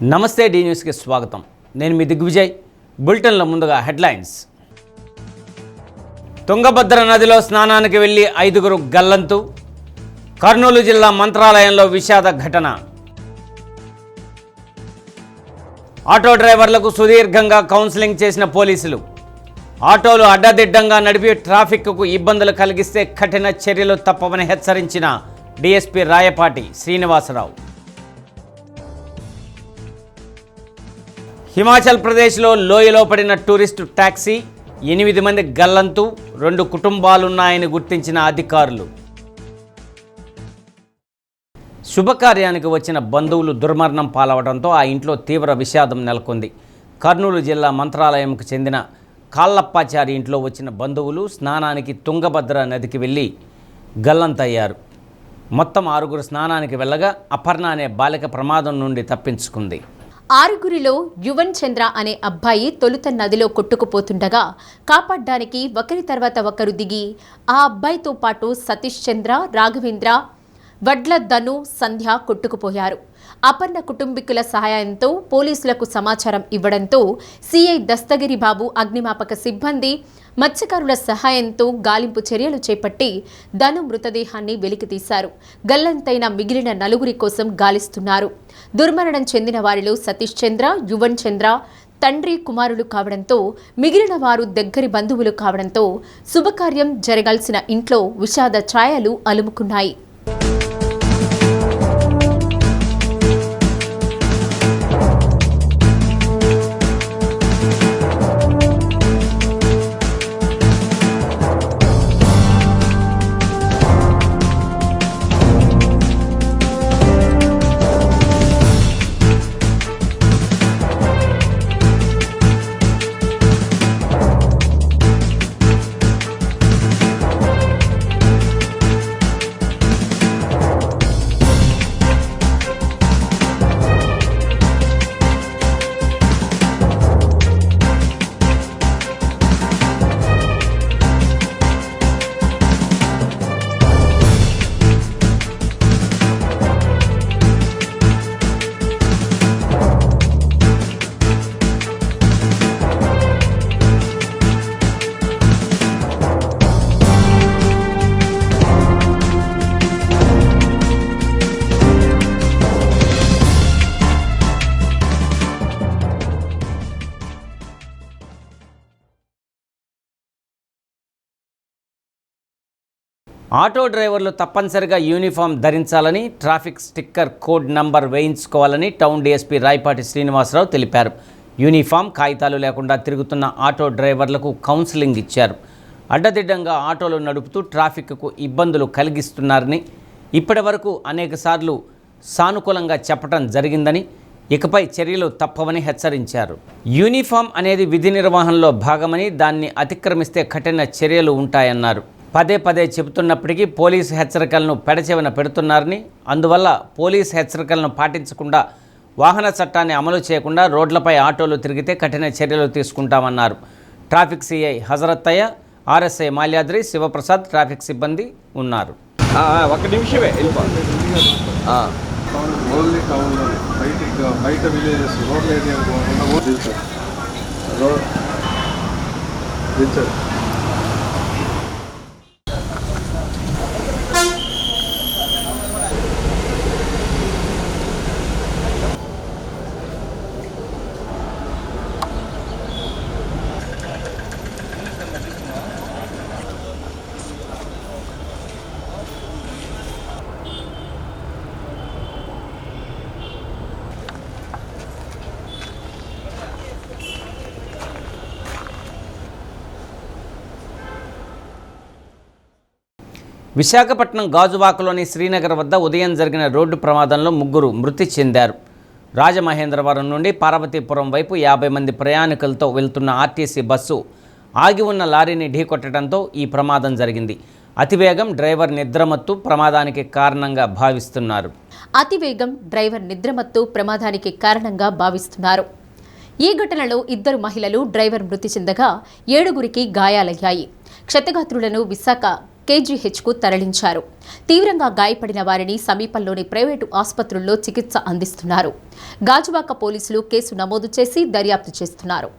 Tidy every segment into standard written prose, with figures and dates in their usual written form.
నమస్తే డి న్యూస్కి స్వాగతం. నేను మీ దిగ్విజయ్. బులెటిన్లో ముందుగా హెడ్లైన్స్. తుంగభద్ర నదిలో స్నానానికి వెళ్లి 5గురు గల్లంతు. కర్నూలు జిల్లా మంత్రాలయంలో విషాద ఘటన. ఆటో డ్రైవర్లకు సుదీర్ఘంగా కౌన్సిలింగ్ చేసిన పోలీసులు. ఆటోలు అడ్డదిడ్డంగా నడిపి ట్రాఫిక్కు ఇబ్బందులు కలిగిస్తే కఠిన చర్యలు తప్పవని హెచ్చరించిన డీఎస్పీ రాయపాటి శ్రీనివాసరావు. హిమాచల్ ప్రదేశ్లో లోయలో పడిన టూరిస్టు ట్యాక్సీ, 8 మంది గల్లంతు, 2 కుటుంబాలున్నాయని గుర్తించిన అధికారులు. శుభకార్యానికి వచ్చిన బంధువులు దుర్మరణం పాలవడంతో ఆ ఇంట్లో తీవ్ర విషాదం నెలకొంది. కర్నూలు జిల్లా మంత్రాలయంకు చెందిన కాళ్ళప్పాచారి ఇంట్లో వచ్చిన బంధువులు స్నానానికి తుంగభద్ర నదికి వెళ్ళి గల్లంతయ్యారు. మొత్తం 6గురు స్నానానికి వెళ్ళగా అపర్ణ అనే బాలిక ప్రమాదం నుండి తప్పించుకుంది. 6గురిలో యువన్ చంద్ర అనే అబ్బాయి తొలుత నదిలో కొట్టుకుపోతుండగా కాపాడడానికి ఒకరి తర్వాత ఒకరు దిగి ఆ అబ్బాయితో పాటు సతీష్ చంద్ర, రాఘవేంద్ర, వడ్ల ధను, సంధ్య కొట్టుకుపోయారు. అపర్ణ కుటుంబీకుల సహాయంతో పోలీసులకు సమాచారం ఇవ్వడంతో సిఐ దస్తగిరి బాబు, అగ్నిమాపక సిబ్బంది, మత్స్యకారుల సహాయంతో గాలింపు చర్యలు చేపట్టి ధను మృతదేహాన్ని వెలికితీశారు. గల్లంతైన మిగిలిన 4గురి కోసం గాలిస్తున్నారు. దుర్మరణం చెందిన వారిలో సతీష్ చంద్ర, యువన్ చంద్ర తండ్రి, కుమారులు కావడంతో మిగిలిన వారు దగ్గరి బంధువులు కావడంతో శుభకార్యం జరగాల్సిన ఇంట్లో విషాద ఛాయలు అలుముకున్నాయి. ఆటో డ్రైవర్లు తప్పనిసరిగా యూనిఫామ్ ధరించాలని, ట్రాఫిక్ స్టిక్కర్ కోడ్ నంబర్ వేయించుకోవాలని టౌన్ డీఎస్పీ రాయపాటి శ్రీనివాసరావు తెలిపారు. యూనిఫామ్, కాగితాలు లేకుండా తిరుగుతున్న ఆటో డ్రైవర్లకు కౌన్సిలింగ్ ఇచ్చారు. అడ్డదిడ్డంగా ఆటోలు నడుపుతూ ట్రాఫిక్కు ఇబ్బందులు కలిగిస్తున్నారని, ఇప్పటి వరకు అనేకసార్లు సానుకూలంగా చెప్పడం జరిగిందని, ఇకపై చర్యలు తప్పవని హెచ్చరించారు. యూనిఫామ్ అనేది విధి నిర్వహణలో భాగమని, దాన్ని అతిక్రమిస్తే కఠిన చర్యలు ఉంటాయన్నారు. పదే పదే చెబుతున్నప్పటికీ పోలీసు హెచ్చరికలను పెడచెవిన పెడుతున్నారని, అందువల్ల పోలీసు హెచ్చరికలను పాటించకుండా, వాహన చట్టాన్ని అమలు చేయకుండా రోడ్లపై ఆటోలు తిరిగితే కఠిన చర్యలు తీసుకుంటామన్నారు. Traffic CI Hazarathaiah, RSI Malyadri, Shivaprasad traffic సిబ్బంది ఉన్నారు. ఒక నిమిషమే బయట విలేజెస్ రోడ్ ఏరియా విశాఖపట్నం గాజువాకలోని శ్రీనగర్ వద్ద ఉదయం జరిగిన రోడ్డు ప్రమాదంలో 3 మృతి చెందారు. రాజమహేంద్రవరం నుండి పార్వతీపురం వైపు 50 మంది ప్రయాణికులతో వెళ్తున్న ఆర్టీసీ బస్సు ఆగి ఉన్న లారీని ఢీకొట్టడంతో ఈ ప్రమాదం జరిగింది. అతివేగం, డ్రైవర్ నిద్రమత్తు ప్రమాదానికి కారణంగా భావిస్తున్నారు. అతివేగం, డ్రైవర్ నిద్రమత్తు ప్రమాదానికి కారణంగా భావిస్తున్నారు. ఈ ఘటనలో 2 మహిళలు, డ్రైవర్ మృతి చెందగా 7గురికి గాయాలయ్యాయి. క్షతగాత్రులను విశాఖ కేజీహెచ్కు తరలించారు. తీవ్రంగా గాయపడిన వారిని సమీపంలోని ప్రైవేటు ఆసుపత్రుల్లో చికిత్స అందిస్తున్నారు. గాజువాక పోలీసులు కేసు నమోదు చేసి దర్యాప్తు చేస్తున్నారు.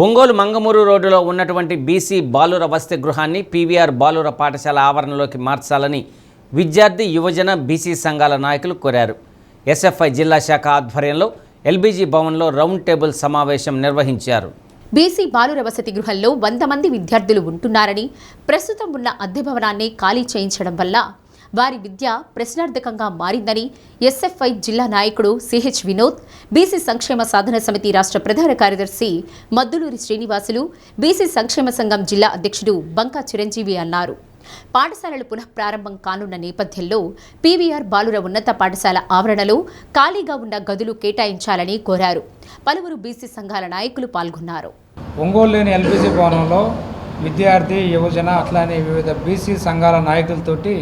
ఒంగోలు మంగమూరు రోడ్డులో ఉన్నటువంటి బీసీ బాలుర వసతి గృహాన్ని పీవీఆర్ బాలుర పాఠశాల ఆవరణలోకి మార్చాలని విద్యార్థి యువజన బీసీ సంఘాల నాయకులు కోరారు. ఎస్ఎఫ్ఐ జిల్లా శాఖ ఆధ్వర్యంలో ఎల్బీజీ భవన్లో రౌండ్ టేబుల్ సమావేశం నిర్వహించారు. బీసీ బాలుర వసతి గృహంలో 100 మంది విద్యార్థులు ఉంటున్నారని, ప్రస్తుతం ఉన్న అద్దె భవనాన్ని ఖాళీ చేయించడం వల్ల వారి విద్య ప్రశ్నార్థకంగా మారిందని ఎస్ఎఫ్ఐ జిల్లా నాయకుడు సిహెచ్ వినోద్, బీసీ సంక్షేమ సాధన సమితి రాష్ట్ర ప్రధాన కార్యదర్శి మద్దులూరి శ్రీనివాసులు, బీసీ సంక్షేమ సంఘం జిల్లా అధ్యక్షుడు బంకా చిరంజీవి అన్నారు. పాఠశాలలు పునఃప్రారంభం కానున్న నేపథ్యంలో పీవీఆర్ బాలుర ఉన్నత పాఠశాల ఆవరణలో ఖాళీగా ఉన్న గదులు కేటాయించాలని కోరారు. పలువురు బీసీ సంఘాల నాయకులు పాల్గొన్నారు. ఒంగోలులోని ఎల్బీజీ భవనంలో విద్యార్థి యువజన అట్లానే వివిధ బీసీ సంఘాల నాయకులతోటి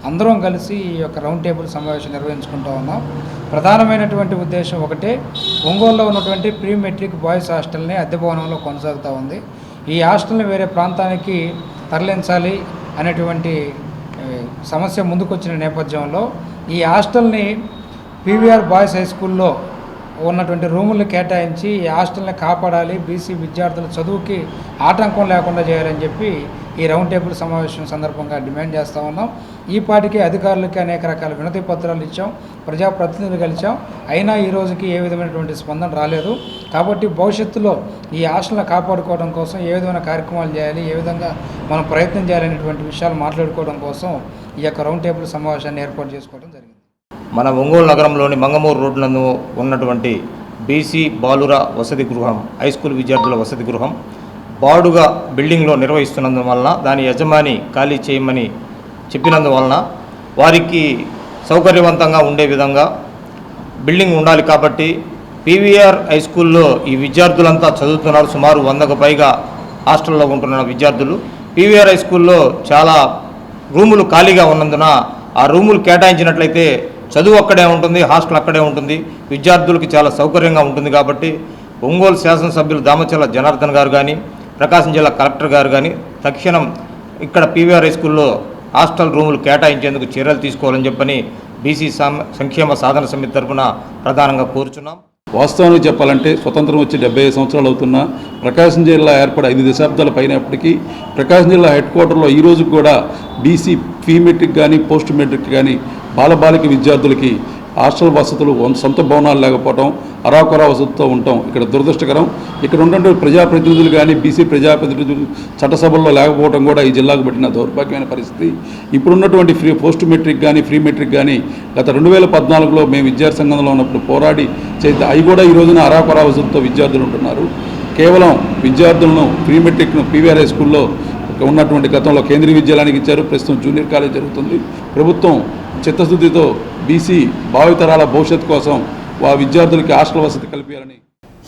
అందరం కలిసి ఈ యొక్క రౌండ్ టేబుల్ సమావేశం నిర్వహించుకుంటూ ఉన్నాం. ప్రధానమైనటువంటి ఉద్దేశం ఒకటే, ఒంగోలులో ఉన్నటువంటి ప్రీ మెట్రిక్ బాయ్స్ హాస్టల్ని అద్దె భవనంలో కొనసాగుతూ ఉంది. ఈ హాస్టల్ని వేరే ప్రాంతానికి తరలించాలి అనేటువంటి సమస్య ముందుకొచ్చిన నేపథ్యంలో ఈ హాస్టల్ని పీవీఆర్ బాయ్స్ హై స్కూల్లో ఉన్నటువంటి రూములను కేటాయించి ఈ హాస్టల్ని కాపాడాలి, బీసీ విద్యార్థుల చదువుకి ఆటంకం లేకుండా చేయాలని చెప్పి ఈ రౌండ్ టేబుల్ సమావేశం సందర్భంగా డిమాండ్ చేస్తూ ఉన్నాం. ఈ పాటికి అధికారులకి అనేక రకాల వినతి పత్రాలు ఇచ్చాం, ప్రజాప్రతినిధులు కలిసాం, అయినా ఈ రోజుకి ఏ విధమైనటువంటి స్పందన రాలేదు. కాబట్టి భవిష్యత్తులో ఈ హాస్టల్ని కాపాడుకోవడం కోసం ఏ విధమైన కార్యక్రమాలు చేయాలి, ఏ విధంగా మనం ప్రయత్నం చేయాలనేటువంటి విషయాలు మాట్లాడుకోవడం కోసం ఈ యొక్క రౌండ్ టేబుల్ సమావేశాన్ని ఏర్పాటు చేసుకోవడం జరిగింది. మన ఒంగోలు నగరంలోని మంగమూరు రోడ్లందు ఉన్నటువంటి బీసీ బాలుర వసతి గృహం, హై స్కూల్ విద్యార్థుల వసతి గృహం బాడుగా బిల్డింగ్లో నిర్వహిస్తున్నందువలన దాని యజమాని ఖాళీ చేయమని చెప్పినందువలన వారికి సౌకర్యవంతంగా ఉండే విధంగా బిల్డింగ్ ఉండాలి. కాబట్టి పీవీఆర్ హై స్కూల్లో ఈ విద్యార్థులంతా చదువుతున్నారు. సుమారు 100కు పైగా హాస్టల్లో ఉంటున్న విద్యార్థులు. పీవీఆర్ హై స్కూల్లో చాలా రూములు ఖాళీగా ఉన్నందున ఆ రూములు కేటాయించినట్లయితే చదువు అక్కడే ఉంటుంది, హాస్టల్ అక్కడే ఉంటుంది, విద్యార్థులకి చాలా సౌకర్యంగా ఉంటుంది. కాబట్టి ఒంగోలు శాసనసభ్యులు దామచర్ల జనార్దన్ గారు కానీ, ప్రకాశం జిల్లా కలెక్టర్ గారు కానీ తక్షణం ఇక్కడ పీవీఆర్ హై స్కూల్లో హాస్టల్ రూములు కేటాయించేందుకు చర్యలు తీసుకోవాలని చెప్పని బీసీ సంక్షేమ సాధన సమితి తరఫున ప్రధానంగా కోరుచున్నాం. వాస్తవానికి చెప్పాలంటే స్వతంత్రం వచ్చి 75 సంవత్సరాలు అవుతున్నా ప్రకాశం జిల్లా ఏర్పడి 5 దశాబ్దాల పైనప్పటికీ ప్రకాశం జిల్లా హెడ్ క్వార్టర్లో ఈ రోజు కూడా బీసీ ప్రీ మెట్రిక్ కానీ పోస్ట్ మెట్రిక్ కానీ బాలబాలిక విద్యార్థులకి హాస్టల్ వసతులు సొంత భవనాలు లేకపోవడం, అరాకొరా వసతితో ఉండటం ఇక్కడ దురదృష్టకరం. ఇక్కడ ఉన్నటువంటి ప్రజాప్రతినిధులు కానీ బీసీ ప్రజాప్రతినిధులు చట్టసభల్లో లేకపోవడం కూడా ఈ జిల్లాకు పట్టిన దౌర్భాగ్యమైన పరిస్థితి. ఇప్పుడున్నటువంటి పోస్ట్ మెట్రిక్ కానీ ఫ్రీ మెట్రిక్ కానీ గత 2014లో మేము విద్యార్థి సంఘంలో ఉన్నప్పుడు పోరాడి చేస్తే అవి కూడా ఈ రోజున అరాకొరా వసతితో విద్యార్థులు ఉంటున్నారు. కేవలం విద్యార్థులను ప్రీ మెట్రిక్ను పీవీఆర్ హై స్కూల్లో ఉన్నటువంటి గతంలో కేంద్రీయ విద్యాలయానికి ఇచ్చారు, ప్రస్తుతం జూనియర్ కాలేజ్ జరుగుతుంది. ప్రభుత్వం చిత్తశుద్ధితో బీసీ భావితరాల భవిష్యత్తు కోసం విద్యార్థులకి హాస్టల్ వసతి కల్పించాలని.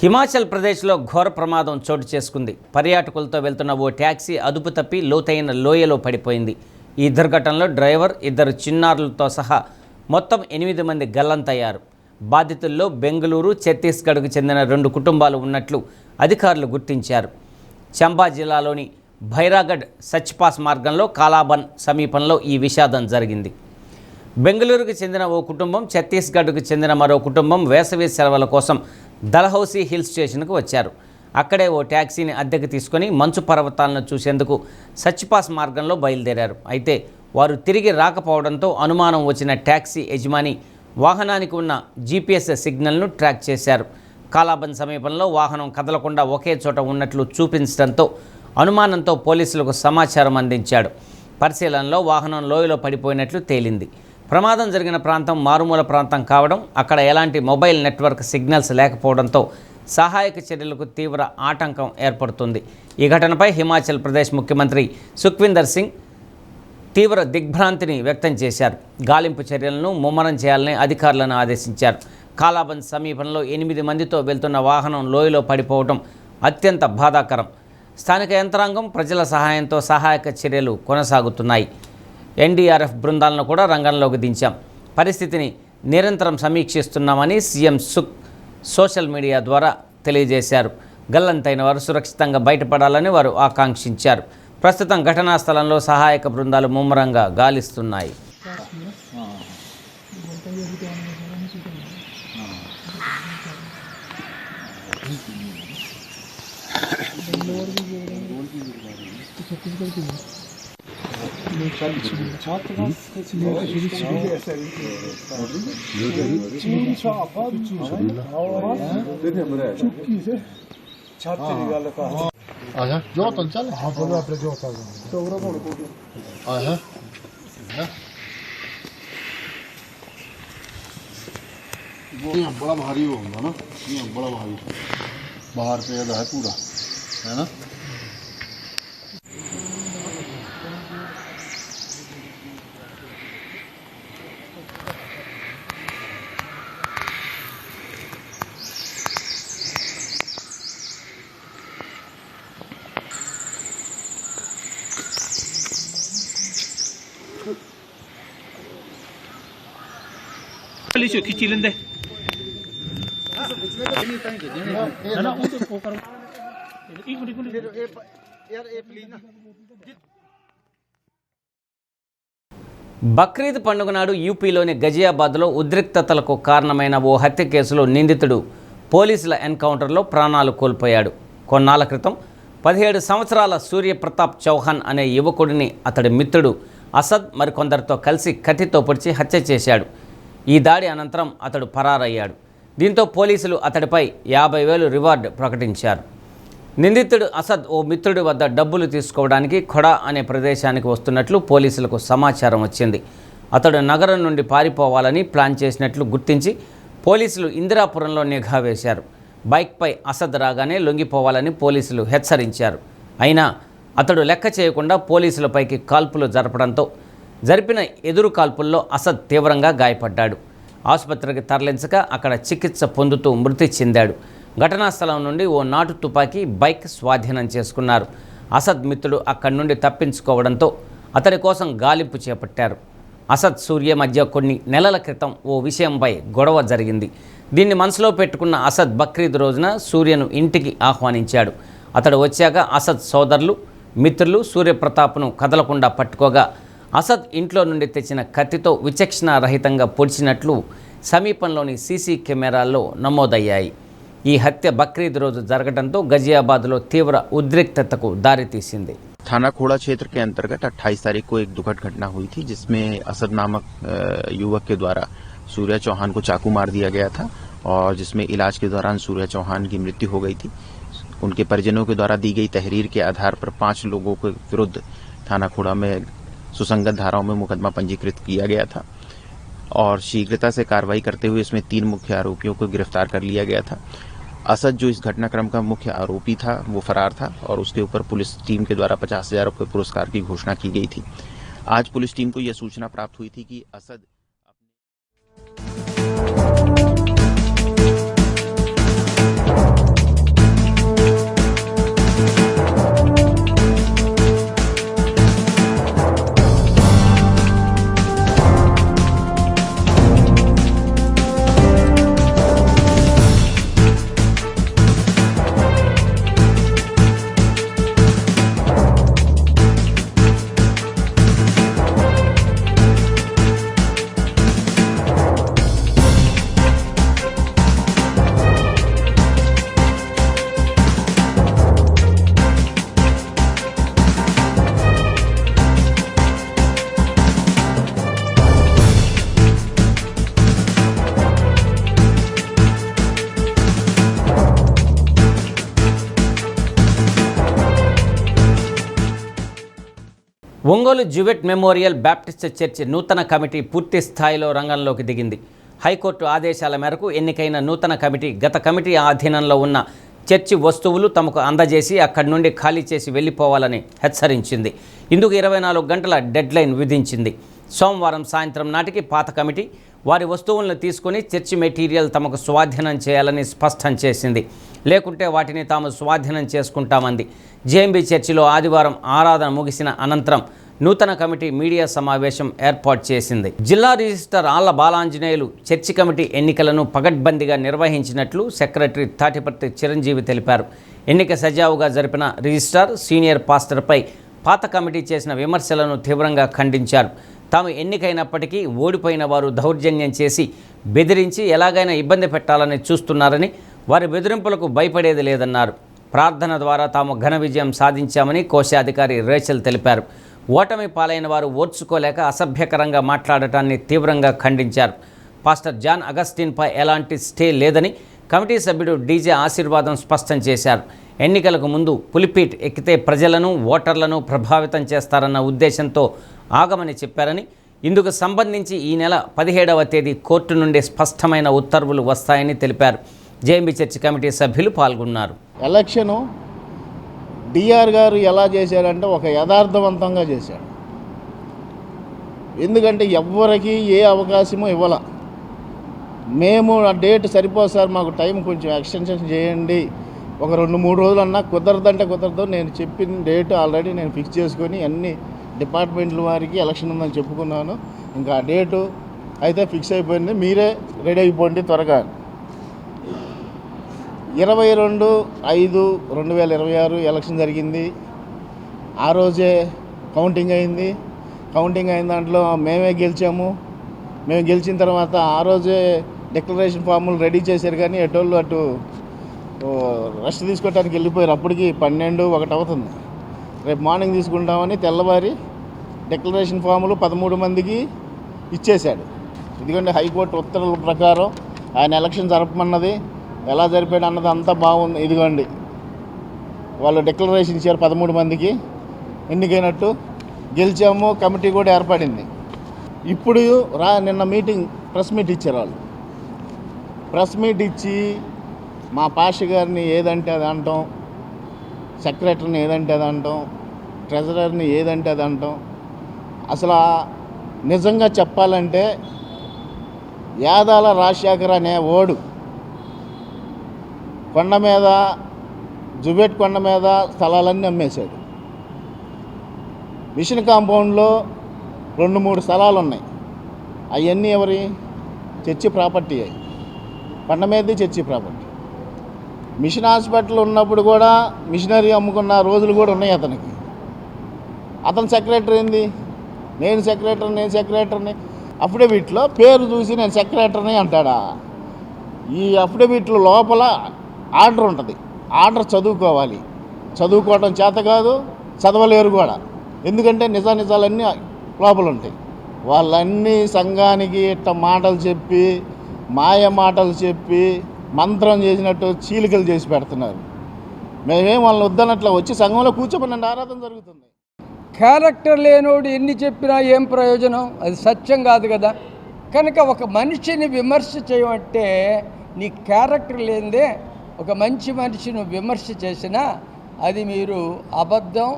హిమాచల్ ప్రదేశ్లో ఘోర ప్రమాదం చోటు చేసుకుంది. పర్యాటకులతో వెళ్తున్న ఓ ట్యాక్సీ అదుపు తప్పి లోతైన లోయలో పడిపోయింది. ఈ దుర్ఘటనలో డ్రైవర్, 2 చిన్నారులతో సహా మొత్తం 8 మంది గల్లంతయ్యారు. బాధితుల్లో బెంగళూరు, ఛత్తీస్గఢ్కు చెందిన 2 కుటుంబాలు ఉన్నట్లు అధికారులు గుర్తించారు. చంబా జిల్లాలోని భైరాగఢ్ సచ్పాస్ మార్గంలో కాలాబన్ సమీపంలో ఈ విషాదం జరిగింది. బెంగళూరుకు చెందిన ఓ కుటుంబం, ఛత్తీస్గఢ్కు చెందిన మరో కుటుంబం వేసవి సెలవుల కోసం దల్హౌసీ హిల్ స్టేషన్కు వచ్చారు. అక్కడే ఓ ట్యాక్సీని అద్దెకు తీసుకొని మంచు పర్వతాలను చూసేందుకు సచ్పాస్ మార్గంలో బయలుదేరారు. అయితే వారు తిరిగి రాకపోవడంతో అనుమానం వచ్చిన ట్యాక్సీ యజమాని వాహనానికి ఉన్న జీపీఎస్ సిగ్నల్ను ట్రాక్ చేశారు. కాలాబన్ సమీపంలో వాహనం కదలకుండా ఒకే చోట ఉన్నట్లు చూపించడంతో అనుమానంతో పోలీసులకు సమాచారం అందించాడు. పరిశీలనలో వాహనం లోయలో పడిపోయినట్లు తేలింది. ప్రమాదం జరిగిన ప్రాంతం మారుమూల ప్రాంతం కావడం, అక్కడ ఎలాంటి మొబైల్ నెట్వర్క్ సిగ్నల్స్ లేకపోవడంతో సహాయక చర్యలకు తీవ్ర ఆటంకం ఏర్పడుతుంది. ఈ ఘటనపై హిమాచల్ ప్రదేశ్ ముఖ్యమంత్రి సుఖ్వీందర్ సింగ్ తీవ్ర దిగ్భ్రాంతిని వ్యక్తం చేశారు. గాలింపు చర్యలను ముమ్మరం చేయాలని అధికారులను ఆదేశించారు. కాలాబన్ సమీపంలో 8 మందితో వెళ్తున్న వాహనం లోయలో పడిపోవడం అత్యంత బాధాకరం. స్థానిక యంత్రాంగం, ప్రజల సహాయంతో సహాయక చర్యలు కొనసాగుతున్నాయి. ఎన్డీఆర్ఎఫ్ బృందాలను కూడా రంగంలోకి దించాం. పరిస్థితిని నిరంతరం సమీక్షిస్తున్నామని సీఎం సోషల్ మీడియా ద్వారా తెలియజేశారు. గల్లంతైన వారు సురక్షితంగా బయటపడాలని వారు ఆకాంక్షించారు. ప్రస్తుతం ఘటనా స్థలంలో సహాయక బృందాలు ముమ్మరంగా గాలిస్తున్నాయి. Aha, Jordan चल हाँ बोलो आपने जो होता है तो वो बोलो aha वो बड़ा भारी होगा ना ये बड़ा भारी बाहर पे है पूरा है ना खींची लेंदे బక్రీద్ పండుగ నాడు యూపీలోని గజియాబాద్లో ఉద్రిక్తతలకు కారణమైన ఓ హత్య కేసులో నిందితుడు పోలీసుల ఎన్కౌంటర్లో ప్రాణాలు కోల్పోయాడు. కొన్నాళ్ల క్రితం 17 సంవత్సరాల సూర్యప్రతాప్ చౌహాన్ అనే యువకుడిని అతడి మిత్రుడు అసద్ మరికొందరితో కలిసి కత్తితో పొడిచి హత్య చేశాడు. ఈ దాడి అనంతరం అతడు పరారయ్యాడు. దీంతో పోలీసులు అతడిపై 50,000 రివార్డు ప్రకటించారు. నిందితుడు అసద్ ఓ మిత్రుడి వద్ద డబ్బులు తీసుకోవడానికి ఖొడా అనే ప్రదేశానికి వస్తున్నట్లు పోలీసులకు సమాచారం వచ్చింది. అతడు నగరం నుండి పారిపోవాలని ప్లాన్ చేసినట్లు గుర్తించి పోలీసులు ఇందిరాపురంలో నిఘా వేశారు. బైక్పై అసద్ రాగానే లొంగిపోవాలని పోలీసులు హెచ్చరించారు. అయినా అతడు లెక్క చేయకుండా పోలీసులపైకి కాల్పులు జరపడంతో జరిపిన ఎదురు కాల్పుల్లో అసద్ తీవ్రంగా గాయపడ్డాడు. ఆసుపత్రికి తరలించగా అక్కడ చికిత్స పొందుతూ మృతి చెందాడు. ఘటనా స్థలం నుండి ఓ నాటు తుపాకీ, బైక్ స్వాధీనం చేసుకున్నారు. అసద్ మిత్రుడు అక్కడి నుండి తప్పించుకోవడంతో అతడి కోసం గాలింపు చేపట్టారు. అసద్, సూర్య మధ్య కొన్ని నెలల క్రితం ఓ విషయంపై గొడవ జరిగింది. దీన్ని మనసులో పెట్టుకున్న అసద్ బక్రీద్ రోజున సూర్యను ఇంటికి ఆహ్వానించాడు. అతడు వచ్చాక అసద్ సోదరులు, మిత్రులు సూర్యప్రతాప్ను కదలకుండా పట్టుకోగా అసద్ ఇంట్లో నుండి తెచ్చిన కత్తితో విచక్షణారహితంగా పొడిచినట్లు సమీపంలోని సీసీ కెమెరాల్లో నమోదయ్యాయి. ఈ హత్య బక్రీద్ రోజు జరగడంతో గజియాబాద్లో తీవ్ర ఉద్రిక్తతకు దారితీసింది. थाना खोड़ा क्षेत्र के अंतर्गत 28 तारीख को एक दुखद घटना हुई थी जिसमें असद नामक युवक के द्वारा सूर्या चौहान को चाकू मार दिया गया था और जिसमें इलाज के दौरान सूर्या चौहान की मृत्यु हो गई थी. उनके परिजनों के द्वारा दी गई तहरीर के आधार पर 5 लोगों के विरुद्ध थाना खोड़ा में सुसंगत धाराओं में मुकदमा पंजीकृत किया गया था और शीघ्रता से कार्रवाई करते हुए इसमें 3 मुख्य आरोपियों को गिरफ्तार कर लिया गया था. असद जो इस घटनाक्रम का मुख्य आरोपी था वो फरार था और उसके ऊपर पुलिस टीम के द्वारा 50,000 रुपये पुरस्कार की घोषणा की गई थी. आज पुलिस टीम को यह सूचना प्राप्त हुई थी कि असद Ongole Jewett memorial Baptist church నూతన కమిటీ పూర్తి స్థాయిలో రంగంలోకి దిగింది. హైకోర్టు ఆదేశాల మేరకు ఎన్నికైన నూతన కమిటీ గత కమిటీ ఆధీనంలో ఉన్న చర్చి వస్తువులు తమకు అందజేసి అక్కడి నుండి ఖాళీ చేసి వెళ్ళిపోవాలని హెచ్చరించింది. ఇందుకు 24 గంటల డెడ్లైన్ విధించింది. సోమవారం సాయంత్రం నాటికి పాత కమిటీ వారి వస్తువులను తీసుకుని చర్చి మెటీరియల్ తమకు స్వాధీనం చేయాలని స్పష్టం చేసింది. లేకుంటే వాటిని తాము స్వాధీనం చేసుకుంటామంది. జేఎంబీ చర్చిలో ఆదివారం ఆరాధన ముగిసిన అనంతరం నూతన కమిటీ మీడియా సమావేశం ఏర్పాటు చేసింది. జిల్లా రిజిస్టర్ ఆళ్ల బాలాంజనేయులు చర్చి కమిటీ ఎన్నికలను పగడ్బందీగా నిర్వహించినట్లు సెక్రటరీ తాటిపర్తి చిరంజీవి తెలిపారు. ఎన్నిక సజావుగా జరిపిన రిజిస్ట్రార్ సీనియర్ పాస్టర్పై పాత కమిటీ చేసిన విమర్శలను తీవ్రంగా ఖండించారు. తాము ఎన్నికైనప్పటికీ ఓడిపోయిన వారు దౌర్జన్యం చేసి బెదిరించి ఎలాగైనా ఇబ్బంది పెట్టాలని చూస్తున్నారని, వారి బెదిరింపులకు భయపడేది లేదన్నారు. ప్రార్థన ద్వారా తాము ఘన విజయం సాధించామని కోశాధికారి రేచల్ తెలిపారు. ఓటమి పాలైన వారు ఓర్చుకోలేక అసభ్యకరంగా మాట్లాడటాన్ని తీవ్రంగా ఖండించారు. పాస్టర్ జాన్ అగస్టిన్పై ఎలాంటి స్టే లేదని కమిటీ సభ్యుడు డీజే ఆశీర్వాదం స్పష్టం చేశారు. ఎన్నికలకు ముందు పులిపీట్ ఎక్కితే ప్రజలను ఓటర్లను ప్రభావితం చేస్తారన్న ఉద్దేశంతో ఆగమని చెప్పారని, ఇందుకు సంబంధించి ఈ నెల 17వ తేదీ కోర్టు నుండి స్పష్టమైన ఉత్తర్వులు వస్తాయని తెలిపారు. జేఎంబీ చర్చి కమిటీ సభ్యులు పాల్గొన్నారు. ఎలక్షను డిఆర్ గారు ఎలా చేశారంటే ఒక యథార్థవంతంగా చేశాడు. ఎందుకంటే ఎవ్వరికి ఏ అవకాశము ఇవ్వాల. మేము ఆ డేట్ సరిపోదు సార్, మాకు టైం కొంచెం ఎక్స్టెన్షన్ చేయండి, ఒక 2-3 రోజులన్నా కుదరదంటే కుదరదు. నేను చెప్పిన డేట్ ఆల్రెడీ నేను ఫిక్స్ చేసుకొని అన్ని డిపార్ట్మెంట్ల వారికి ఎలక్షన్ ఉందని చెప్పుకున్నాను. ఇంకా ఆ డేటు అయితే ఫిక్స్ అయిపోయింది, మీరే రెడీ అయిపోండి త్వరగా. 22/5/2026 ఎలక్షన్ జరిగింది. ఆ రోజే కౌంటింగ్ అయింది. కౌంటింగ్ అయిన దాంట్లో మేమే గెలిచాము. మేము గెలిచిన తర్వాత ఆ రోజే డిక్లరేషన్ ఫాములు రెడీ చేశారు, కానీ ఎటోళ్ళు అటు రెస్ట్ తీసుకోవడానికి వెళ్ళిపోయారు. అప్పటికి 12-1 అవుతుంది. రేపు మార్నింగ్ తీసుకుంటామని తెల్లవారి డిక్లరేషన్ ఫాములు 13 మందికి ఇచ్చేశాడు. ఎందుకంటే హైకోర్టు ఉత్తర్వుల ప్రకారం ఆయన ఎలక్షన్ జరపమన్నది, ఎలా జరిపాడు అన్నది అంతా బాగుంది. ఇదిగోండి వాళ్ళు డిక్లరేషన్ ఇచ్చారు, 13 మందికి ఎన్నికైనట్టు గెలిచాము. కమిటీ కూడా ఏర్పడింది. ఇప్పుడు నిన్న మీటింగ్ ప్రెస్ మీట్ ఇచ్చారు. వాళ్ళు ప్రెస్ మీట్ ఇచ్చి మా పాస్టర్ గారిని ఏదంటే అది అంటాం, సెక్రటరీని ఏదంటే అది అంటాం, ట్రెజరర్ని ఏదంటే అది అంటాం. అసలు నిజంగా చెప్పాలంటే యాదాల రాజశేఖర్ అనే ఓడు కొండ మీద, జుబెట్ కొండ మీద స్థలాలన్నీ అమ్మేశాడు. మిషన్ కాంపౌండ్లో 2-3 స్థలాలు ఉన్నాయి. అవన్నీ ఎవరి? Church property. అవి కొండ మీదది చర్చి ప్రాపర్టీ. మిషన్ హాస్పిటల్ ఉన్నప్పుడు కూడా మిషనరీ అమ్ముకున్న రోజులు కూడా ఉన్నాయి అతనికి. అతను సెక్రటరీ ఏంది, నేను సెక్రటరీని అఫిడవిట్లో పేరు చూసి నేను సెక్రటరీని అంటాడా? ఈ అఫిడవిట్లో లోపల ఆర్డర్ ఉంటుంది. ఆర్డర్ చదువుకోవాలి. చదువుకోవడం చేత కాదు, చదవలేరు కూడా. ఎందుకంటే నిజాలన్నీ లోపల ఉంటాయి. వాళ్ళన్నీ సంఘానికి ఇట్ట మాటలు చెప్పి, మాయ మాటలు చెప్పి, మంత్రం చేసినట్టు చీలికలు చేసి పెడుతున్నారు. మేమేం వాళ్ళని వద్దనట్లా వచ్చి సంఘంలో కూర్చోమని ఆరాధన జరుగుతుంది. క్యారెక్టర్ లేనోడు ఎన్ని చెప్పినా ఏం ప్రయోజనం? అది సత్యం కాదు కదా. కనుక ఒక మనిషిని విమర్శ చేయమంటే నీ క్యారెక్టర్ లేనిదే ఒక మంచి మనిషిని విమర్శ చేసినా అది మీరు అబద్ధం,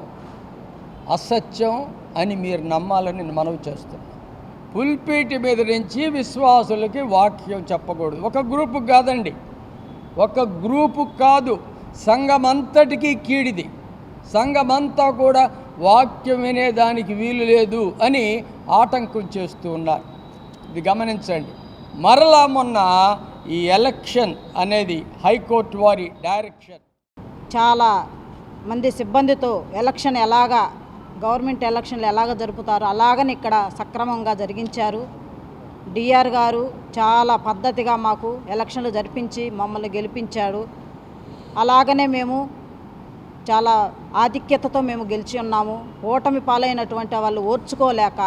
అసత్యం అని మీరు నమ్మాలని మనవి చేస్తున్నాం. పుల్పీటి మీద నుంచి విశ్వాసులకి వాక్యం చెప్పకూడదు. ఒక గ్రూపు కాదండి, ఒక గ్రూపు కాదు, సంఘమంతటికీ కీడిది. సంఘమంతా కూడా వాక్యం వినేదానికి వీలు లేదు అని ఆటంకం చేస్తూ ఉన్నారు. ఇది గమనించండి. మరలా మొన్న ఈ ఎలక్షన్ అనేది హైకోర్టు వారి డైరెక్షన్. చాలా మంది సిబ్బందితో ఎలక్షన్ ఎలాగా, గవర్నమెంట్ ఎలక్షన్లు ఎలాగ జరుపుతారో అలాగని ఇక్కడ సక్రమంగా జరిగించారు. డిఆర్ గారు చాలా పద్ధతిగా మాకు ఎలక్షన్లు జరిపించి మమ్మల్ని గెలిపించాడు. అలాగనే మేము చాలా ఆధిక్యతతో మేము గెలిచి ఉన్నాము. ఓటమి పాలైనటువంటి వాళ్ళు ఓర్చుకోలేక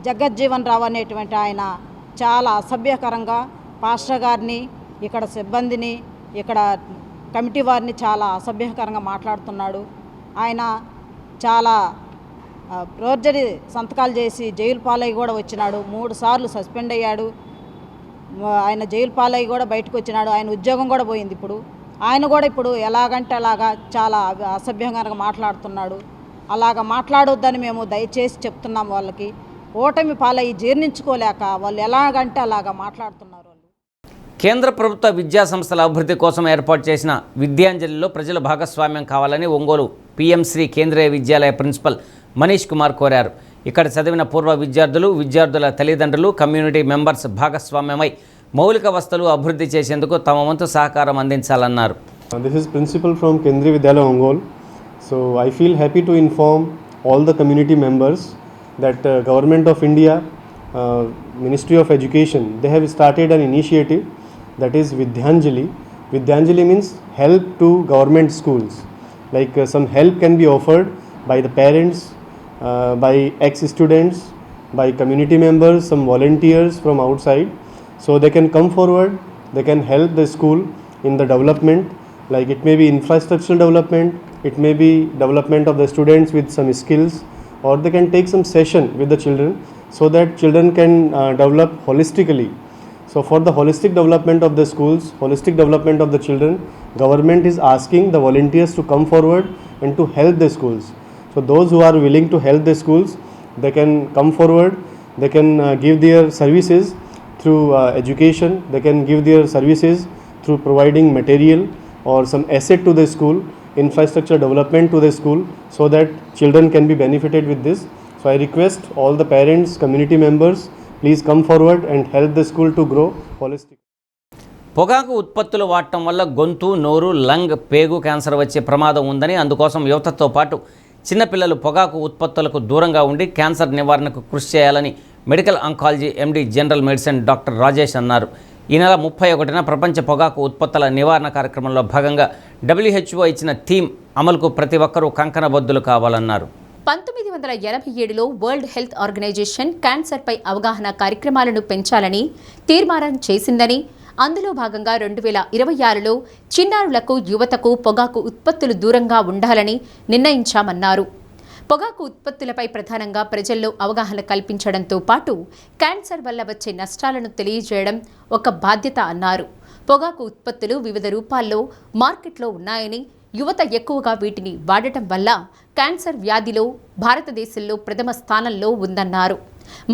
జగజ్జీవన్ రావు అనేటువంటి ఆయన చాలా అసభ్యకరంగా పాస్టర్ గారిని, ఇక్కడ సిబ్బందిని, ఇక్కడ కమిటీ వారిని చాలా అసభ్యకరంగా మాట్లాడుతున్నాడు. ఆయన చాలా ఫోర్జరీ సంతకాలు చేసి జైలు పాలయ్యి కూడా వచ్చినాడు. 3 సార్లు సస్పెండ్ అయ్యాడు. ఆయన జైలు పాలయ్యి కూడా బయటకు వచ్చినాడు. ఆయన ఉద్యోగం కూడా పోయింది. ఇప్పుడు ఆయన కూడా ఇప్పుడు ఎలాగంటే అలాగా చాలా అసభ్యంగా మాట్లాడుతున్నాడు. అలాగ మాట్లాడొద్దని మేము దయచేసి చెప్తున్నాం. వాళ్ళకి ఓటమి పాలయ్యి జీర్ణించుకోలేక వాళ్ళు ఎలాగంటే అలాగా మాట్లాడుతున్నారు. కేంద్ర ప్రభుత్వ విద్యా సంస్థల అభివృద్ధి కోసం ఏర్పాటు చేసిన విద్యాంజలిలో ప్రజల భాగస్వామ్యం కావాలని ఒంగోలు పిఎంశ్రీ కేంద్రీయ విద్యాలయ ప్రిన్సిపల్ మనీష్ కుమార్ కోరారు. ఇక్కడ చదివిన పూర్వ విద్యార్థులు, విద్యార్థుల తల్లిదండ్రులు, కమ్యూనిటీ మెంబర్స్ భాగస్వామ్యమై మౌలిక వసతులు అభివృద్ధి చేసేందుకు తమ వంతు సహకారం అందించాలన్నారు. This is principal from Kendriya Vidyalaya Ongole. So I feel happy to inform all the community members that Government of India, Ministry of Education, they have started an initiative that is Vidyanjali. Vidyanjali means help to government schools. Like some help can be offered by the parents, by ex-students, by community members, some volunteers from outside. So they can come forward, they can help the school in the development, like it may be infrastructural development, it may be development of the students with some skills, or they can take some session with the children so that children can develop holistically. So for the holistic development of the schools, holistic development of the children, government is asking the volunteers to come forward and to help the schools. So those who are willing to help the schools, they can come forward, they can give their services through education, they can give their services through providing material or some asset to the school, infrastructure development to the school, so that children can be benefited with this. So I request all the parents, community members, please come forward and help the school to grow holistic. పొగాకు ఉత్పత్తులు వాడటం వల్ల గొంతు, నోరు, lung, పేగు cancer వచ్చే ప్రమాదం ఉందని, అందుకోసం యువతతో పాటు చిన్నపిల్లలు పొగాకు ఉత్పత్తులకు దూరంగా ఉండి క్యాన్సర్ నివారణకు కృషి చేయాలని మెడికల్ ఆంకాలజీ ఎండి జనరల్ మెడిసిన్ డాక్టర్ రాజేష్ అన్నారు. ఈ నెల 31న ప్రపంచ పొగాకు ఉత్పత్తుల నివారణ కార్యక్రమంలో భాగంగా WHO ఇచ్చిన థీమ్ అమలుకు ప్రతి ఒక్కరూ కంకణబద్దులు కావాలన్నారు. 1987లో వరల్డ్ హెల్త్ ఆర్గనైజేషన్ క్యాన్సర్పై అవగాహన కార్యక్రమాలను పెంచాలని తీర్మానం చేసిందని, అందులో భాగంగా 2026లో చిన్నారులకు, యువతకు పొగాకు ఉత్పత్తులు దూరంగా ఉండాలని నిర్ణయించామన్నారు. పొగాకు ఉత్పత్తులపై ప్రధానంగా ప్రజల్లో అవగాహన కల్పించడంతో పాటు క్యాన్సర్ వల్ల వచ్చే నష్టాలను తెలియజేయడం ఒక బాధ్యత అన్నారు. పొగాకు ఉత్పత్తులు వివిధ రూపాల్లో మార్కెట్లో ఉన్నాయని, యువత ఎక్కువగా వీటిని వాడటం వల్ల క్యాన్సర్ వ్యాధిలో భారతదేశంలో ప్రథమ స్థానంలో ఉందన్నారు.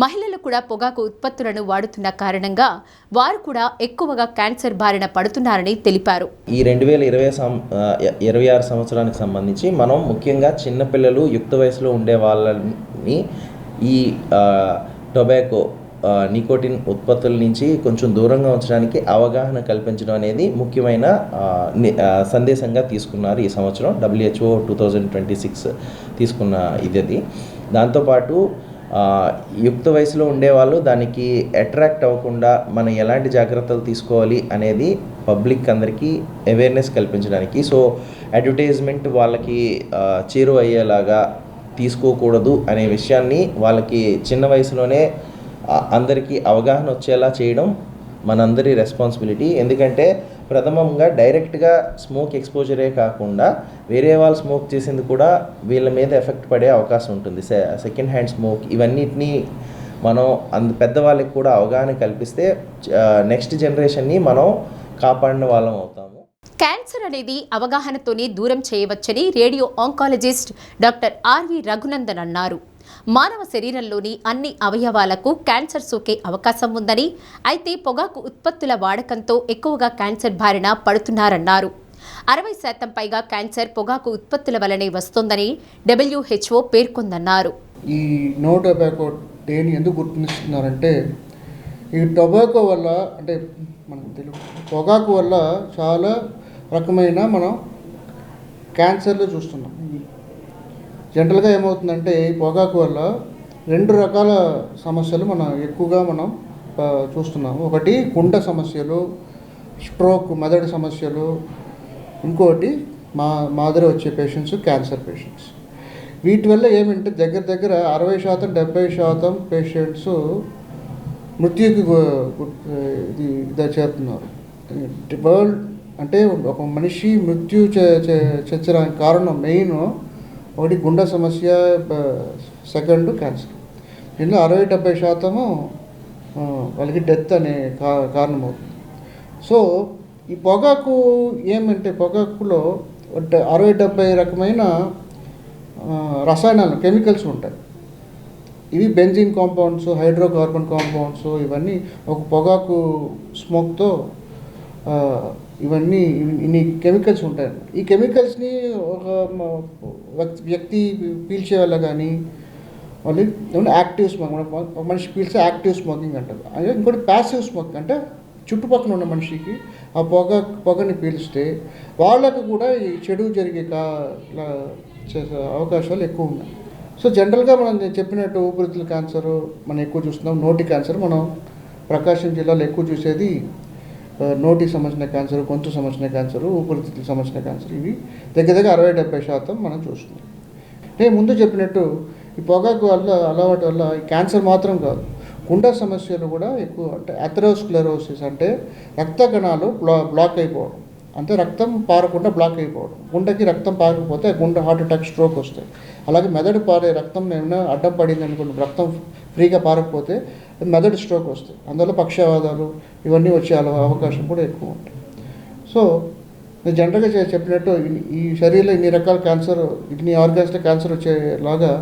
మహిళలు కూడా పొగాకు ఉత్పత్తులను వాడుతున్న కారణంగా వారు కూడా ఎక్కువగా క్యాన్సర్ బారిన పడుతున్నారని తెలిపారు. ఈ 2026 సంవత్సరానికి సంబంధించి మనం ముఖ్యంగా చిన్నపిల్లలు, యుక్త వయసులో ఉండే వాళ్ళని ఈ టొబాకో, నికోటిన్ ఉత్పత్తుల నుంచి కొంచెం దూరంగా ఉంచడానికి అవగాహన కల్పించడం అనేది ముఖ్యమైన సందేశంగా తీసుకున్నారు ఈ సంవత్సరం. WHO 2026 తీసుకున్న ఇది. దాంతోపాటు యుక్త వయసులో ఉండేవాళ్ళు దానికి అట్రాక్ట్ అవ్వకుండా మనం ఎలాంటి జాగ్రత్తలు తీసుకోవాలి అనేది పబ్లిక్ అందరికీ అవేర్నెస్ కల్పించడానికి, సో అడ్వర్టైజ్మెంట్ వాళ్ళకి చేరువయ్యేలాగా తీసుకోకూడదు అనే విషయాన్ని వాళ్ళకి చిన్న వయసులోనే అందరికీ అవగాహన వచ్చేలా చేయడం మనందరి రెస్పాన్సిబిలిటీ. ఎందుకంటే ప్రథమంగా డైరెక్ట్గా స్మోక్ ఎక్స్పోజరే కాకుండా వేరే వాళ్ళు స్మోక్ చేసింది కూడా వీళ్ళ మీద ఎఫెక్ట్ పడే అవకాశం ఉంటుంది. సెకండ్ హ్యాండ్ స్మోక్, ఇవన్నిటినీ మనం పెద్దవాళ్ళకి కూడా అవగాహన కల్పిస్తే నెక్స్ట్ జనరేషన్ని మనం కాపాడిన వాళ్ళం అవుతాము. క్యాన్సర్ అనేది అవగాహనతోనే దూరం చేయవచ్చని radio oncologist doctor R V Raghunandan అన్నారు. మానవ శరీరంలోని అన్ని అవయవాలకు క్యాన్సర్ సోకే అవకాశం ఉందని, అయితే పొగాకు ఉత్పత్తుల వాడకంతో ఎక్కువగా క్యాన్సర్ బారిన పడుతున్నారన్నారు. 60% పైగా క్యాన్సర్ పొగాకు ఉత్పత్తుల వల్లనే వస్తోందని WHO పేర్కొందన్నారు. ఈ నో టొబాకో డేని ఎందుకు గుర్తిస్తున్నారంటే, ఈ టొబాకో వల్ల అంటే మనకు తెలుగు పొగాకు వల్ల చాలా రకమైన మనం క్యాన్సర్లు చూస్తున్నాం. జనరల్గా ఏమవుతుందంటే ఈ పొగాకు వల్ల 2 రకాల సమస్యలు ఎక్కువగా మనం చూస్తున్నాము. ఒకటి గుండె సమస్యలు, స్ట్రోక్, మెదడు సమస్యలు, ఇంకోటి మాదిరి వచ్చే పేషెంట్స్ క్యాన్సర్ పేషెంట్స్. వీటి వల్ల ఏమంటే దగ్గర 60% 70% పేషెంట్స్ మృత్యుకి ఇది చేస్తున్నారు. వరల్డ్ అంటే ఒక మనిషి మృత్యు చెందడానికి కారణం మెయిన్ ఒకటి గుండె సమస్య, సెకండ్ క్యాన్సర్. దీనిలో 60-70% వాళ్ళకి డెత్ అనే కారణమవుతుంది. సో ఈ పొగాకు ఏమంటే పొగాకులో 60-70 రకమైన రసాయనాలు, కెమికల్స్ ఉంటాయి. ఇవి బెంజిన్ కాంపౌండ్స్, హైడ్రోకార్బన్ కాంపౌండ్స్, ఇవన్నీ ఒక పొగాకు స్మోక్తో ఇవన్నీ ఇన్ని కెమికల్స్ ఉంటాయి. ఈ కెమికల్స్ని ఒక వ్యక్తి పీల్చే వల్ల కానీ వాళ్ళు ఏమన్నా యాక్టివ్ స్మోకింగ్, మనిషి పీల్చే యాక్టివ్ స్మోకింగ్ అంటారు. అదే ఇంకోటి ప్యాసివ్ స్మోకింగ్ అంటే చుట్టుపక్కల ఉన్న మనిషికి ఆ పొగని పీల్స్తే వాళ్ళకు కూడా ఈ చెడు జరిగే అవకాశాలు ఎక్కువ ఉన్నాయి. సో జనరల్గా మనం చెప్పినట్టు ఊపిరితిత్తుల క్యాన్సర్ మనం ఎక్కువ చూస్తున్నాం. నోటి క్యాన్సర్ మనం ప్రకాశం జిల్లాలో ఎక్కువ చూసేది నోటికి సంబంధించిన క్యాన్సర్, గొంతు సంబంధించిన క్యాన్సర్, ఊపిరితిత్తులకు సంబంధించిన క్యాన్సర్. ఇవి దగ్గర 60-70% మనం చూస్తున్నాం. నేను ముందు చెప్పినట్టు ఈ పొగాకు వల్ల అలవాటు వల్ల ఈ క్యాన్సర్ మాత్రం కాదు, గుండె సమస్యలు కూడా ఎక్కువ. అంటే అథెరోస్క్లెరోసిస్ అంటే రక్త కణాలు బ్లాక్ అయిపోవడం, అంటే రక్తం పారకుండా బ్లాక్ అయిపోవడం. గుండెకి రక్తం పారకపోతే గుండె హార్ట్ అటాక్, స్ట్రోక్ వస్తాయి. అలాగే మెదడు పారే రక్తం ఏమైనా అడ్డం పడింది అనుకోండి, రక్తం ఫ్రీగా పారకపోతే మెదడు స్ట్రోక్ వస్తాయి. అందువల్ల పక్షవాదాలు ఇవన్నీ వచ్చే అవకాశం కూడా ఎక్కువ ఉంటాయి. సో నేను జనరల్గా చెప్పినట్టు ఈ శరీరంలో ఇన్ని రకాల క్యాన్సర్, ఇన్ని ఆర్గాన్స్లో క్యాన్సర్ వచ్చేలాగా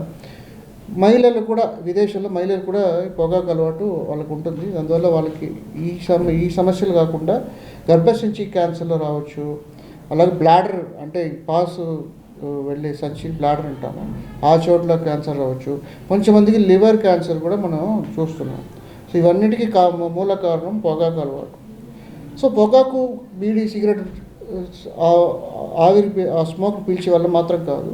మహిళలు కూడా, విదేశాల్లో మహిళలు కూడా పొగాకు అలవాటు వాళ్ళకు ఉంటుంది. అందువల్ల వాళ్ళకి ఈ సమస్యలు కాకుండా గర్భసంచి క్యాన్సర్లో రావచ్చు. అలాగే బ్లాడర్ అంటే పాస్ వెళ్ళే సంచి, బ్లాడర్ అంటాము, ఆ చోట్ల క్యాన్సర్ రావచ్చు. కొంచెంమందికి లివర్ క్యాన్సర్ కూడా మనం చూస్తున్నాం. సో ఇవన్నిటికీ మూల కారణం పొగాకు అలవాటు. సో పొగాకు, బీడీ, సిగరెట్, ఆవిరి, ఆ స్మోక్ పీల్చే వల్ల మాత్రం కాదు,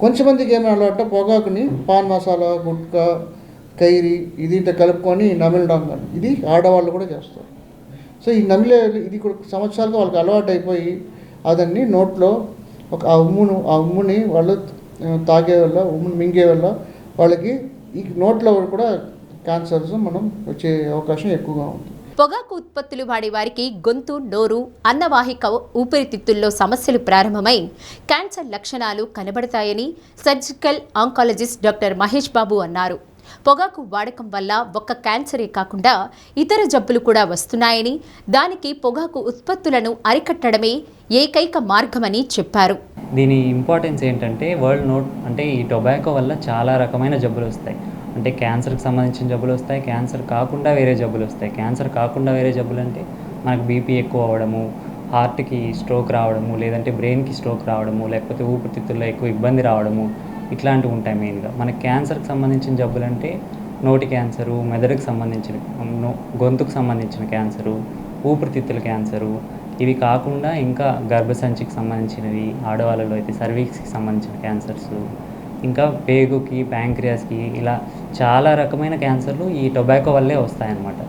కొంచెంమందికి ఏమైనా అలవాటు పొగాకుని పాన్ మసాలా, గుట్కా, కైరి దీంతో కలుపుకొని నమిలడం కానీ, ఇది ఆడవాళ్ళు కూడా చేస్తారు. సో ఈ ఇది కూడా సంవత్సరాలుగా వాళ్ళకి అలవాటు అయిపోయి అదన్నీ నోట్లో ఆ ఉమ్ముని వాళ్ళు తాగే వల్ల, ఉమ్ముని మింగే వల్ల వాళ్ళకి ఈ నోట్లో కూడా క్యాన్సర్స్ మనం వచ్చే అవకాశం ఎక్కువగా ఉంది. పొగాకు ఉత్పత్తులు వాడే వారికి గొంతు, నోరు, అన్నవాహిక, ఊపిరితిత్తుల్లో సమస్యలు ప్రారంభమై క్యాన్సర్ లక్షణాలు కనబడతాయని surgical oncologist doctor Mahesh Babu అన్నారు. పొగాకు వాడకం వల్ల ఒక్క క్యాన్సరే కాకుండా ఇతర జబ్బులు కూడా వస్తున్నాయని, దానికి పొగాకు ఉత్పత్తులను అరికట్టడమే ఏకైక మార్గమని చెప్పారు. దీని ఇంపార్టెన్స్ ఏంటంటే వరల్డ్ నోట్ అంటే ఈ టొబాకో వల్ల చాలా రకమైన జబ్బులు వస్తాయి. అంటే క్యాన్సర్కి సంబంధించిన జబ్బులు వస్తాయి, క్యాన్సర్ కాకుండా వేరే జబ్బులు వస్తాయి. క్యాన్సర్ కాకుండా వేరే జబ్బులు అంటే మనకు బీపీ ఎక్కువ అవ్వడము, హార్ట్కి స్ట్రోక్ రావడము, లేదంటే బ్రెయిన్కి స్ట్రోక్ రావడము, లేకపోతే ఊపిరితిత్తుల్లో ఎక్కువ ఇబ్బంది రావడము, ఇట్లాంటివి ఉంటాయి. మెయిన్గా మనకి క్యాన్సర్కి సంబంధించిన జబ్బులు అంటే నోటి క్యాన్సరు, మెదడుకు సంబంధించిన, గొంతుకు సంబంధించిన క్యాన్సరు, ఊపిరితిత్తుల క్యాన్సరు. ఇవి కాకుండా ఇంకా గర్భసంచికి సంబంధించినవి, ఆడవాళ్ళలో అయితే సర్వీక్స్కి సంబంధించిన క్యాన్సర్స్, ఇంకా పేగుకి, ప్యాంక్రియాస్కి, ఇలా చాలా రకమైన క్యాన్సర్లు ఈ టొబాకో వల్లే వస్తాయన్నమాట.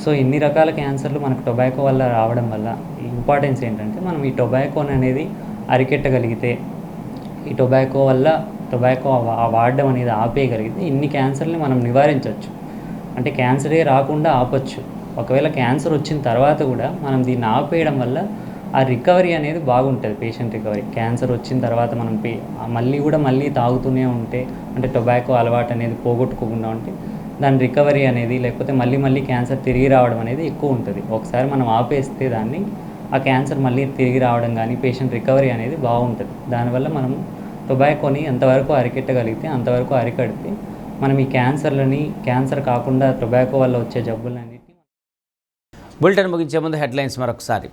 సో ఇన్ని రకాల క్యాన్సర్లు మనకు టొబాకో వల్ల రావడం వల్ల ఇంపార్టెన్స్ ఏంటంటే మనం ఈ టొబాకోని అనేది అరికెట్టగలిగితే, ఈ టొబాకో వాడడం అనేది ఆపేయగలిగితే ఇన్ని క్యాన్సర్ని మనం నివారించవచ్చు. అంటే క్యాన్సరే రాకుండా ఆపచ్చు. ఒకవేళ క్యాన్సర్ వచ్చిన తర్వాత కూడా మనం దీన్ని ఆపేయడం వల్ల ఆ రికవరీ అనేది బాగుంటుంది, పేషెంట్ రికవరీ. క్యాన్సర్ వచ్చిన తర్వాత మనం మళ్ళీ తాగుతూనే ఉంటే, అంటే టొబాకో అలవాటు అనేది పోగొట్టుకోకుండా ఉంటే దాని రికవరీ అనేది, లేకపోతే మళ్ళీ క్యాన్సర్ తిరిగి రావడం అనేది ఎక్కువ ఉంటుంది. ఒకసారి మనం ఆపేస్తే దాన్ని, ఆ క్యాన్సర్ మళ్ళీ తిరిగి రావడం కానీ, పేషెంట్ రికవరీ అనేది బాగుంటుంది. దానివల్ల మనం టొబాకోని ఎంతవరకు అరికెట్టగలిగితే అంతవరకు అరికడితే మనం ఈ క్యాన్సర్ కాకుండా టొబాకో వల్ల వచ్చే జబ్బులన్నిటిని. బులెటిన్ ముగించే ముందు హెడ్లైన్స్ మరొకసారి.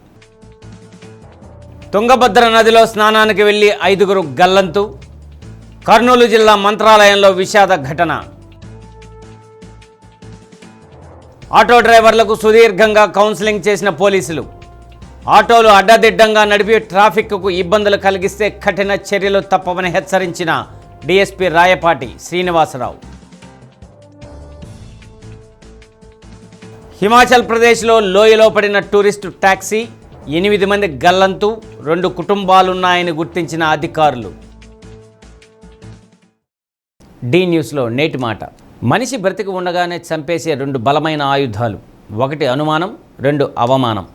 తుంగభద్ర నదిలో స్నానానికి వెళ్లి 5 గల్లంతు. కర్నూలు జిల్లా మంత్రాలయంలో విషాద ఘటన. ఆటో డ్రైవర్లకు సుదీర్ఘంగా కౌన్సిలింగ్ చేసిన పోలీసులు. ఆటోలు అడ్డదిడ్డంగా నడిపి ట్రాఫిక్కు ఇబ్బందులు కలిగిస్తే కఠిన చర్యలు తప్పవని హెచ్చరించిన డీఎస్పీ రాయపాటి శ్రీనివాసరావు. హిమాచల్ ప్రదేశ్లో లోయలో పడిన టూరిస్టు ట్యాక్సీ, 8 మంది గల్లంతు, 2 కుటుంబాలున్నాయని గుర్తించిన అధికారులు. డి న్యూస్లో నేటి మాట. మనిషి బ్రతికి ఉండగానే చంపేసే 2 బలమైన ఆయుధాలు. 1 అనుమానం, 2 అవమానం.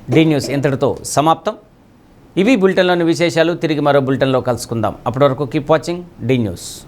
డి న్యూస్ ఇంతటితో సమాప్తం. ఇవి బులెటిన్లోని విశేషాలు. తిరిగి మరో బులెటిన్లో కలుసుకుందాం. అప్పటి వరకు కీప్ వాచింగ్ డి న్యూస్.